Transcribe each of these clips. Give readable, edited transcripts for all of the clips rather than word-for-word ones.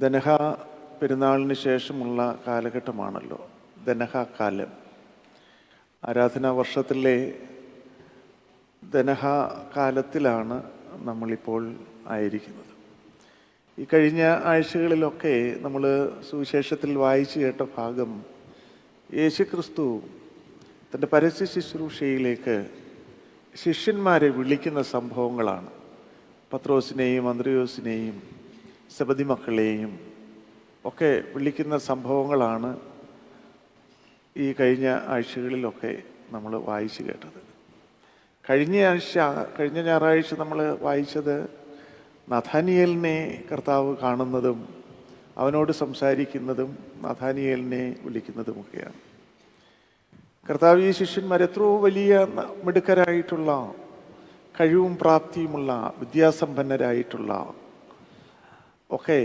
ദനഹ പെരുന്നാളിന് ശേഷമുള്ള കാലഘട്ടമാണല്ലോ ദനഹ കാലം. ആരാധനാ വർഷത്തിലെ ദനഹ കാലത്തിലാണ് നമ്മളിപ്പോൾ ആയിരിക്കുന്നത്. ഈ കഴിഞ്ഞ ആഴ്ചകളിലൊക്കെ നമ്മൾ സുവിശേഷത്തിൽ വായിച്ചു കേട്ട ഭാഗം യേശുക്രിസ്തു തൻ്റെ പരസ്യ ശുശ്രൂഷയിലേക്ക് ശിഷ്യന്മാരെ വിളിക്കുന്ന സംഭവങ്ങളാണ്. പത്രോസിനെയും അന്ത്രയോസിനെയും സെബദി മക്കളെയും ഒക്കെ വിളിക്കുന്ന സംഭവങ്ങളാണ് ഈ കഴിഞ്ഞ ആഴ്ചകളിലൊക്കെ നമ്മൾ വായിച്ചു കേട്ടത്. കഴിഞ്ഞ ഞായറാഴ്ച നമ്മൾ വായിച്ചത് നഥാനിയേലിനെ കർത്താവ് കാണുന്നതും അവനോട് സംസാരിക്കുന്നതും നഥാനിയേലിനെ വിളിക്കുന്നതുമൊക്കെയാണ്. കർത്താവ് ഈ ശിഷ്യന്മാർ എത്രയോ വലിയ മിടുക്കരായിട്ടുള്ള, കഴിവും പ്രാപ്തിയുമുള്ള, വിദ്യാസമ്പന്നരായിട്ടുള്ള ഒക്കെ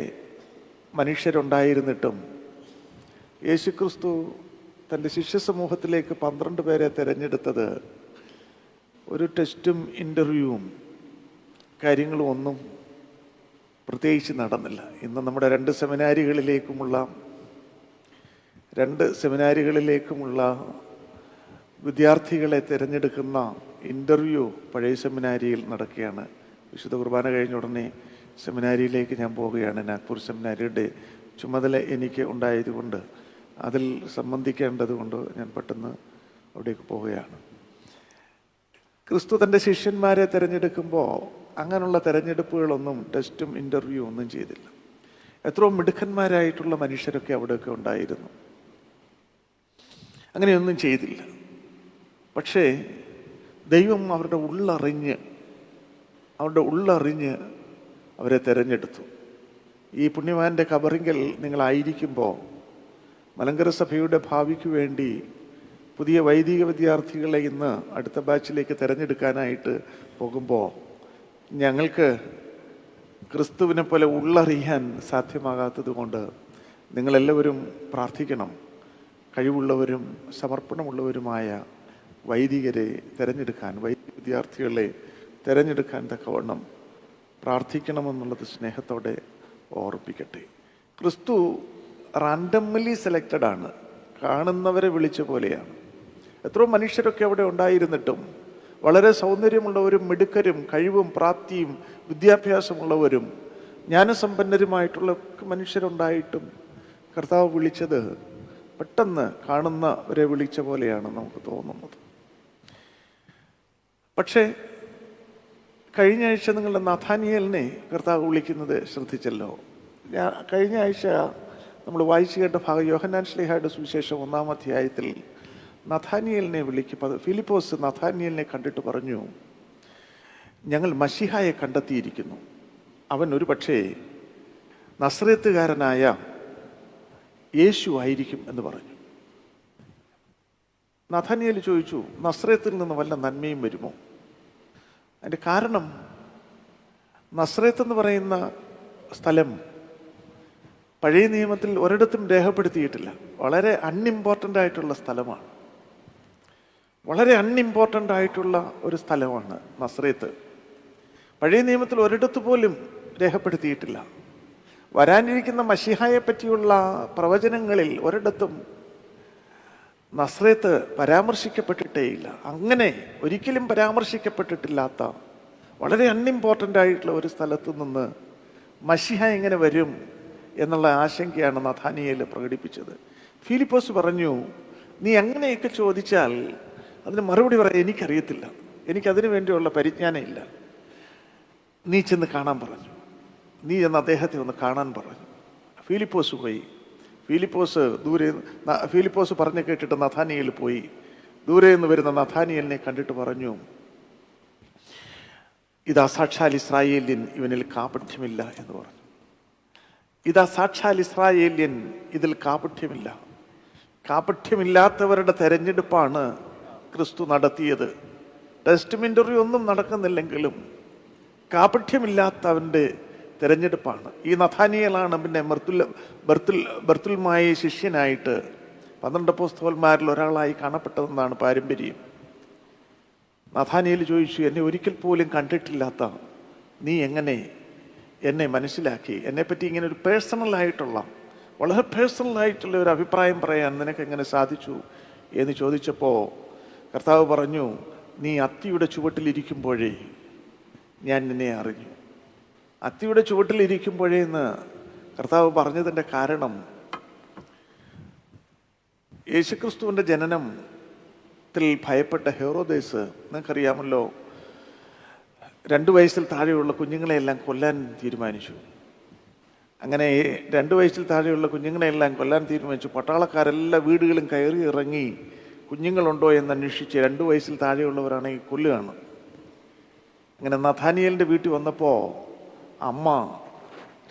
മനുഷ്യരുണ്ടായിരുന്നിട്ടും യേശുക്രിസ്തു തൻ്റെ ശിഷ്യ സമൂഹത്തിലേക്ക് 12 പേരെ തിരഞ്ഞെടുത്തത് ഒരു ടെസ്റ്റും ഇൻ്റർവ്യൂവും കാര്യങ്ങളും ഒന്നും പ്രത്യേകിച്ച് നടന്നില്ല. ഇന്ന് നമ്മുടെ രണ്ട് സെമിനാരികളിലേക്കുമുള്ള വിദ്യാർത്ഥികളെ തിരഞ്ഞെടുക്കുന്ന ഇൻ്റർവ്യൂ പഴയ സെമിനാരിയിൽ നടക്കുകയാണ്. വിശുദ്ധ കുർബാന കഴിഞ്ഞ ഉടനെ സെമിനാരിയിലേക്ക് ഞാൻ പോവുകയാണ്. നാഗ്പൂർ സെമിനാരിയുടെ ചുമതല എനിക്ക് ഉണ്ടായതുകൊണ്ട് അതിൽ സംബന്ധിക്കേണ്ടതുകൊണ്ട് ഞാൻ പെട്ടെന്ന് അവിടേക്ക് പോവുകയാണ്. ക്രിസ്തു തൻ്റെ ശിഷ്യന്മാരെ തിരഞ്ഞെടുക്കുമ്പോൾ അങ്ങനെയുള്ള തിരഞ്ഞെടുപ്പുകളൊന്നും ടെസ്റ്റും ഇൻ്റർവ്യൂ ഒന്നും ചെയ്തില്ല. എത്രയോ മിടുക്കന്മാരായിട്ടുള്ള മനുഷ്യരൊക്കെ അവിടെയൊക്കെ ഉണ്ടായിരുന്നു, അങ്ങനെയൊന്നും ചെയ്തില്ല. പക്ഷേ ദൈവം അവരുടെ ഉള്ളറിഞ്ഞ് അവരെ തിരഞ്ഞെടുത്തു. ഈ പുണ്യവാൻ്റെ ഖബറിങ്കൽ നിങ്ങളായിരിക്കുമ്പോൾ മലങ്കര സഭയുടെ ഭാവിക്ക് വേണ്ടി പുതിയ വൈദിക വിദ്യാർത്ഥികളെ ഇന്ന് അടുത്ത ബാച്ചിലേക്ക് തിരഞ്ഞെടുക്കാനായിട്ട് പോകുമ്പോൾ ഞങ്ങൾക്ക് ക്രിസ്തുവിനെ പോലെ ഉള്ളറിയാൻ സാധ്യമാകാത്തത് കൊണ്ട് നിങ്ങളെല്ലാവരും പ്രാർത്ഥിക്കണം. കഴിവുള്ളവരും സമർപ്പണമുള്ളവരുമായ വൈദികരെ തിരഞ്ഞെടുക്കാൻ, വൈദിക വിദ്യാർത്ഥികളെ തിരഞ്ഞെടുക്കാൻ തക്കവണ്ണം പ്രാർത്ഥിക്കണമെന്നുള്ളത് സ്നേഹത്തോടെ ഓർപ്പിക്കട്ടെ. ക്രിസ്തു റാൻഡംലി സെലക്റ്റഡ് ആണ്, കാണുന്നവരെ വിളിച്ച പോലെയാണ്. എത്രയോ മനുഷ്യരൊക്കെ അവിടെ ഉണ്ടായിരുന്നിട്ടും വളരെ സൗന്ദര്യമുള്ളവരും മിടുക്കരും കഴിവും പ്രാപ്തിയും വിദ്യാഭ്യാസമുള്ളവരും ജ്ഞാനസമ്പന്നരുമായിട്ടുള്ള മനുഷ്യരുണ്ടായിട്ടും കർത്താവ് വിളിച്ചത് പെട്ടെന്ന് കാണുന്നവരെ വിളിച്ച പോലെയാണ് നമുക്ക് തോന്നുന്നത്. പക്ഷേ കഴിഞ്ഞ ആഴ്ച നിങ്ങളുടെ നഥാനിയേലിനെ കർത്താവ് വിളിക്കുന്നത് ശ്രദ്ധിച്ചല്ലോ. കഴിഞ്ഞ ആഴ്ച നമ്മൾ വായിച്ചു കേട്ട ഭാഗം യോഹന്നാൻ ശ്ലീഹായുടെ സുവിശേഷം 1-ാം അധ്യായത്തിൽ നഥാനിയേലിനെ ഫിലിപ്പോസ് നഥാനിയേലിനെ കണ്ടിട്ട് പറഞ്ഞു, ഞങ്ങൾ മശിഹായെ കണ്ടെത്തിയിരിക്കുന്നു, അവൻ ഒരു പക്ഷേ നസ്രേത്തുകാരനായ യേശു ആയിരിക്കും എന്ന് പറഞ്ഞു. നഥാനിയേൽ ചോദിച്ചു, നസ്രേത്തിൽ നിന്ന് വല്ല നന്മയും വരുമോ? അതിൻ്റെ കാരണം നസ്രേത്ത് എന്ന് പറയുന്ന സ്ഥലം പഴയ നിയമത്തിൽ ഒരിടത്തും രേഖപ്പെടുത്തിയിട്ടില്ല. വളരെ അൺഇമ്പോർട്ടൻ്റ് ആയിട്ടുള്ള സ്ഥലമാണ്. വളരെ അൺഇമ്പോർട്ടൻ്റ് ആയിട്ടുള്ള ഒരു സ്ഥലമാണ് നസ്രേത്ത്. പഴയ നിയമത്തിൽ ഒരിടത്ത് പോലും രേഖപ്പെടുത്തിയിട്ടില്ല. വരാനിരിക്കുന്ന മശിഹായെ പറ്റിയുള്ള പ്രവചനങ്ങളിൽ ഒരിടത്തും നസ്രേത്ത് പരാമർശിക്കപ്പെട്ടിട്ടേയില്ല. അങ്ങനെ ഒരിക്കലും പരാമർശിക്കപ്പെട്ടിട്ടില്ലാത്ത വളരെ അൺഇമ്പോർട്ടൻ്റ് ആയിട്ടുള്ള ഒരു സ്ഥലത്ത് നിന്ന് മശിഹ എങ്ങനെ വരും എന്നുള്ള ആശങ്കയാണ് നഥാനിയേൽ പ്രകടിപ്പിച്ചത്. ഫിലിപ്പോസ് പറഞ്ഞു, നീ അങ്ങനെയൊക്കെ ചോദിച്ചാൽ അതിന് മറുപടി പറയാൻ എനിക്കറിയത്തില്ല, എനിക്കതിനു വേണ്ടിയുള്ള പരിജ്ഞാനം ഇല്ല. നീ ചെന്ന് കാണാൻ പറഞ്ഞു. നീ എന്ന് അദ്ദേഹത്തെ ഒന്ന് കാണാൻ പറഞ്ഞു. ഫിലിപ്പോസ് പോയി. ഫിലിപ്പോസ് പറഞ്ഞു കേട്ടിട്ട് നഥാനിയേൽ പോയി. ദൂരെ നിന്ന് വരുന്ന നഥാനിയേലിനെ കണ്ടിട്ട് പറഞ്ഞു, ഇതാ സാക്ഷാൽ ഇസ്രായേല്യൻ, ഇവനിൽ കാപഠ്യമില്ല എന്ന് പറഞ്ഞു. ഇതാ സാക്ഷാൽ ഇസ്രായേല്യൻ, ഇതിൽ കാപഠ്യമില്ല. കാപഠ്യമില്ലാത്തവരുടെ തെരഞ്ഞെടുപ്പാണ് ക്രിസ്തു നടത്തിയത്. ടെസ്റ്റും ഇൻ്റർവ്യൂ ഒന്നും നടക്കുന്നില്ലെങ്കിലും കാപഠ്യമില്ലാത്തവൻ്റെ തിരഞ്ഞെടുപ്പാണ്. ഈ നഥാനിയേലാണ് പിന്നെ ബർത്തുൽമായ ശിഷ്യനായിട്ട് 12 അപ്പോസ്തലന്മാരിൽ ഒരാളായി കാണപ്പെട്ടതെന്നാണ് പാരമ്പര്യം. നഥാനിയേൽ ചോദിച്ചു, എന്നെ ഒരിക്കൽ പോലും കണ്ടിട്ടില്ലാത്ത നീ എങ്ങനെ എന്നെ മനസ്സിലാക്കി. എന്നെപ്പറ്റി ഇങ്ങനെ ഒരു പേഴ്സണലായിട്ടുള്ള, വളരെ പേഴ്സണലായിട്ടുള്ള ഒരു അഭിപ്രായം പറയാൻ നിനക്കെങ്ങനെ സാധിച്ചു എന്ന് ചോദിച്ചപ്പോൾ കർത്താവ് പറഞ്ഞു, നീ അത്തിയുടെ ചുവട്ടിലിരിക്കുമ്പോഴേ ഞാൻ നിന്നെ അറിഞ്ഞു. അത്തിയുടെ ചുവട്ടിലിരിക്കുമ്പോഴേന്ന് കർത്താവ് പറഞ്ഞതിൻ്റെ കാരണം, യേശുക്രിസ്തുവിൻ്റെ ജനനത്തിൽ ഭയപ്പെട്ട ഹെറോദേസ്, നിങ്ങൾക്കറിയാമല്ലോ, 2 വയസ്സിൽ താഴെയുള്ള കുഞ്ഞുങ്ങളെയെല്ലാം കൊല്ലാൻ തീരുമാനിച്ചു. അങ്ങനെ 2 വയസ്സിൽ താഴെയുള്ള കുഞ്ഞുങ്ങളെയെല്ലാം കൊല്ലാൻ തീരുമാനിച്ചു. പട്ടാളക്കാരെല്ലാ വീടുകളും കയറി ഇറങ്ങി കുഞ്ഞുങ്ങളുണ്ടോ എന്ന് അന്വേഷിച്ച് 2 വയസ്സിൽ താഴെയുള്ളവരാണെങ്കിൽ കൊല്ലുകയാണ്. അങ്ങനെ നഥാനിയേലിൻ്റെ വീട്ടിൽ വന്നപ്പോൾ അമ്മ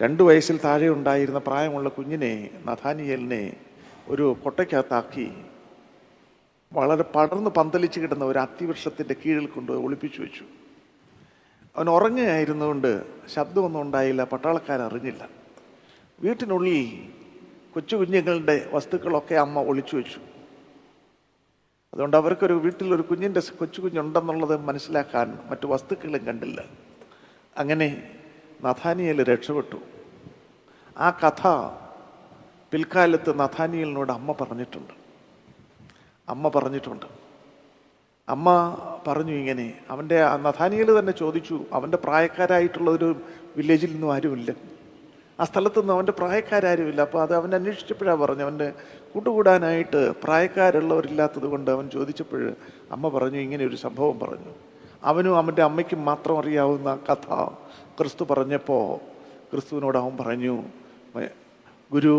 2 വയസ്സിൽ താഴെ ഉണ്ടായിരുന്ന പ്രായമുള്ള കുഞ്ഞിനെ, നഥാനിയേലിനെ, ഒരു കൊട്ടയ്ക്കകത്താക്കി വളരെ പടർന്ന് പന്തലിച്ച് കിടന്ന ഒരു അത്തിവൃക്ഷത്തിൻ്റെ കീഴിൽ കൊണ്ട് ഒളിപ്പിച്ചു വെച്ചു. അവൻ ഉറങ്ങുകയായിരുന്നുകൊണ്ട് ശബ്ദമൊന്നും ഉണ്ടായില്ല, പട്ടാളക്കാരറിഞ്ഞില്ല. വീട്ടിനുള്ളിൽ കൊച്ചു കുഞ്ഞുങ്ങളുടെ വസ്തുക്കളൊക്കെ അമ്മ ഒളിച്ചു വെച്ചു. അതുകൊണ്ട് അവർക്കൊരു വീട്ടിലൊരു കൊച്ചു കുഞ്ഞുണ്ടെന്നുള്ളത് മനസ്സിലാക്കാൻ മറ്റു വസ്തുക്കളും കണ്ടില്ല. അങ്ങനെ നഥാനിയേൽ രക്ഷപ്പെട്ടു. ആ കഥ പിൽക്കാലത്ത് നഥാനിയേലിനോട് അമ്മ പറഞ്ഞിട്ടുണ്ട്. അമ്മ പറഞ്ഞു ഇങ്ങനെ, നഥാനിയേൽ തന്നെ ചോദിച്ചു, അവൻ്റെ പ്രായക്കാരായിട്ടുള്ള ഒരു വില്ലേജിൽ നിന്നും ആരുമില്ല, ആ സ്ഥലത്തൊന്നും അവൻ്റെ പ്രായക്കാരുമില്ല. അപ്പോൾ അത് അവൻ അന്വേഷിച്ചപ്പോഴാണ് പറഞ്ഞു, അവൻ്റെ കൂട്ടുകൂടാനായിട്ട് പ്രായക്കാരുള്ളവരില്ലാത്തത് കൊണ്ട് അവൻ ചോദിച്ചപ്പോൾ അമ്മ പറഞ്ഞു, ഇങ്ങനെ ഒരു സംഭവം പറഞ്ഞു. അവനും അവൻ്റെ അമ്മയ്ക്കും മാത്രം അറിയാവുന്ന കഥ ക്രിസ്തു പറഞ്ഞപ്പോൾ ക്രിസ്തുവിനോട് അവൻ പറഞ്ഞു, ഗുരു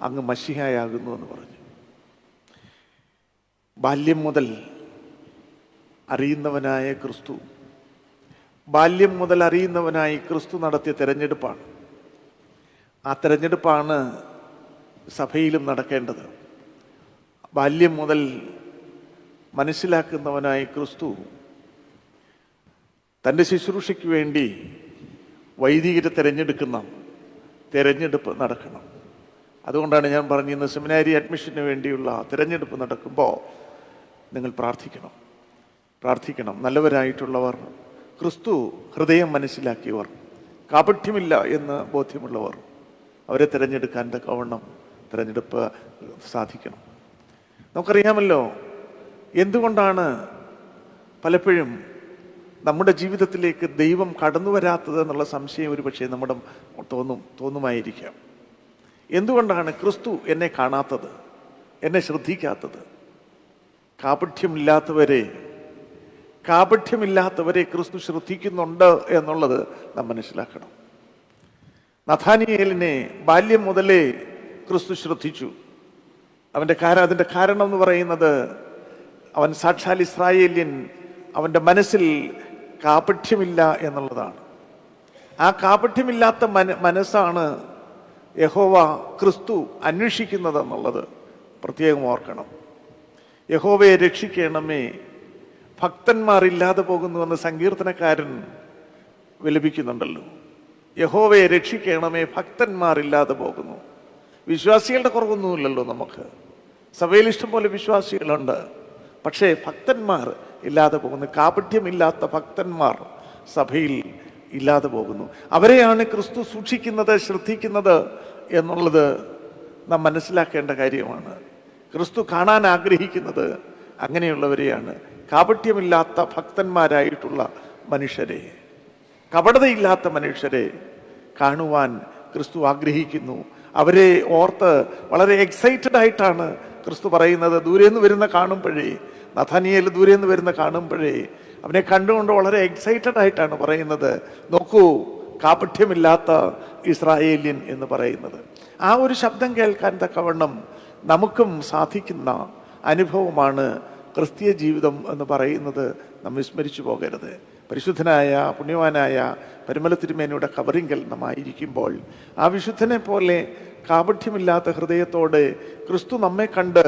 അങ്ങ് മശിഹായാകുന്നു എന്ന് പറഞ്ഞു. ബാല്യം മുതൽ അറിയുന്നവനായ ക്രിസ്തു നടത്തിയ തെരഞ്ഞെടുപ്പാണ്. ആ തെരഞ്ഞെടുപ്പാണ് സഭയിലും നടക്കേണ്ടത്. ബാല്യം മുതൽ മനസ്സിലാക്കുന്നവനായ ക്രിസ്തു തൻ്റെ ശുശ്രൂഷയ്ക്ക് വേണ്ടി വൈദികരെ തെരഞ്ഞെടുപ്പ് നടക്കണം. അതുകൊണ്ടാണ് ഞാൻ പറഞ്ഞിരുന്നത്, സെമിനാരി അഡ്മിഷന് വേണ്ടിയുള്ള തിരഞ്ഞെടുപ്പ് നടക്കുമ്പോൾ നിങ്ങൾ പ്രാർത്ഥിക്കണം. നല്ലവരായിട്ടുള്ളവർ, ക്രിസ്തു ഹൃദയം മനസ്സിലാക്കിയവർ, കാപഠ്യമില്ല എന്ന് ബോധ്യമുള്ളവർ, അവരെ തിരഞ്ഞെടുക്കാൻ തക്കവണ്ണം തിരഞ്ഞെടുപ്പ് സാധിക്കണം. നമുക്കറിയാമല്ലോ എന്തുകൊണ്ടാണ് പലപ്പോഴും നമ്മുടെ ജീവിതത്തിലേക്ക് ദൈവം കടന്നു വരാത്തത് എന്നുള്ള സംശയം ഒരു പക്ഷേ നമ്മുടെ തോന്നുമായിരിക്കാം. എന്തുകൊണ്ടാണ് ക്രിസ്തു എന്നെ കാണാത്തത്, എന്നെ ശ്രദ്ധിക്കാത്തത്? കാപഠ്യമില്ലാത്തവരെ ക്രിസ്തു ശ്രദ്ധിക്കുന്നുണ്ട് എന്നുള്ളത് നാം മനസ്സിലാക്കണം. നഥാനിയേലിനെ ബാല്യം മുതലേ ക്രിസ്തു ശ്രദ്ധിച്ചു. അതിൻ്റെ കാരണം എന്ന് പറയുന്നത്, അവൻ സാക്ഷാൽ ഇസ്രായേല്യൻ, അവൻ്റെ മനസ്സിൽ കാപഠ്യമില്ല എന്നുള്ളതാണ്. ആ കാപഠ്യമില്ലാത്ത മനസ്സാണ് ക്രിസ്തു അന്വേഷിക്കുന്നത് എന്നുള്ളത് പ്രത്യേകം ഓർക്കണം. യഹോവയെ രക്ഷിക്കണമേ, ഭക്തന്മാരില്ലാതെ പോകുന്നുവെന്ന് സങ്കീർത്തനക്കാരൻ വിലപിക്കുന്നുണ്ടല്ലോ. യഹോവയെ രക്ഷിക്കണമേ, ഭക്തന്മാരില്ലാതെ പോകുന്നു. വിശ്വാസികളുടെ കുറവൊന്നുമില്ലല്ലോ നമുക്ക്. സഭയിൽ ഇഷ്ടം പോലെ വിശ്വാസികളുണ്ട്, പക്ഷേ ഭക്തന്മാർ ഇല്ലാതെ പോകുന്നു. കാപഠ്യമില്ലാത്ത ഭക്തന്മാർ സഭയിൽ ഇല്ലാതെ പോകുന്നു. അവരെയാണ് ക്രിസ്തു സൂക്ഷിക്കുന്നത്, ശ്രദ്ധിക്കുന്നത് എന്നുള്ളത് നാം മനസ്സിലാക്കേണ്ട കാര്യമാണ്. ക്രിസ്തു കാണാൻ ആഗ്രഹിക്കുന്നത് അങ്ങനെയുള്ളവരെയാണ്. കാപഠ്യമില്ലാത്ത ഭക്തന്മാരായിട്ടുള്ള മനുഷ്യരെ, കപടതയില്ലാത്ത മനുഷ്യരെ കാണുവാൻ ക്രിസ്തു ആഗ്രഹിക്കുന്നു. അവരെ ഓർത്ത് വളരെ എക്സൈറ്റഡ് ആയിട്ടാണ് ക്രിസ്തു പറയുന്നത്. ദൂരേന്ന് വരുന്ന കാണുമ്പോഴേ, നഥാനിയേൽ ദൂരേന്ന് വരുന്ന കാണുമ്പോഴേ അവനെ കണ്ടുകൊണ്ട് വളരെ എക്സൈറ്റഡ് ആയിട്ടാണ് പറയുന്നത്, നോക്കൂ കാപഠ്യമില്ലാത്ത ഇസ്രായേല്യൻ എന്ന് പറയുന്നത്. ആ ഒരു ശബ്ദം കേൾക്കാൻ തക്കവണ്ണം നമുക്കും സാധിക്കുന്ന അനുഭവമാണ് ക്രിസ്തീയ ജീവിതം എന്ന് പറയുന്നത്. നാം വിസ്മരിച്ചു പോകരുത്. പരിശുദ്ധനായ പുണ്യവാനായ പരിമല തിരുമേനിയുടെ കബറിങ്കൽ നാം ആയിരിക്കുമ്പോൾ ആ വിശുദ്ധനെ പോലെ കാപഠ്യമില്ലാത്ത ഹൃദയത്തോടെ ക്രിസ്തു നമ്മെ കണ്ട്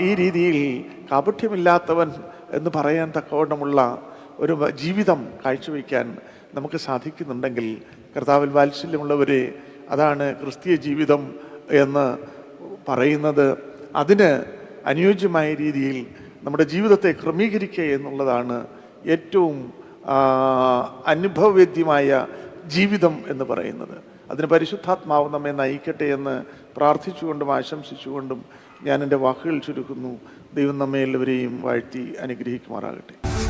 ഈ രീതിയിൽ കാപഠ്യമില്ലാത്തവൻ എന്ന് പറയാൻ തക്കവണ്ണമുള്ള ഒരു ജീവിതം കാഴ്ചവെക്കാൻ നമുക്ക് സാധിക്കുന്നുണ്ടെങ്കിൽ, കർത്താവിൽ വാത്സല്യമുള്ളവരെ, അതാണ് ക്രിസ്തീയ ജീവിതം എന്ന് പറയുന്നത്. അതിന് അനുയോജ്യമായ രീതിയിൽ നമ്മുടെ ജീവിതത്തെ ക്രമീകരിക്കുക എന്നുള്ളതാണ് ഏറ്റവും അനുഭവവേദ്യമായ ജീവിതം എന്ന് പറയുന്നത്. അതിന് പരിശുദ്ധാത്മാവ് നമ്മെ നയിക്കട്ടെ എന്ന് പ്രാർത്ഥിച്ചുകൊണ്ടും ആശംസിച്ചുകൊണ്ടും ഞാൻ എൻ്റെ വാക്കുകൾ ചുരുക്കുന്നു. ദൈവം നമ്മെ എല്ലാവരെയും വാഴ്ത്തി അനുഗ്രഹിക്കുമാറാകട്ടെ.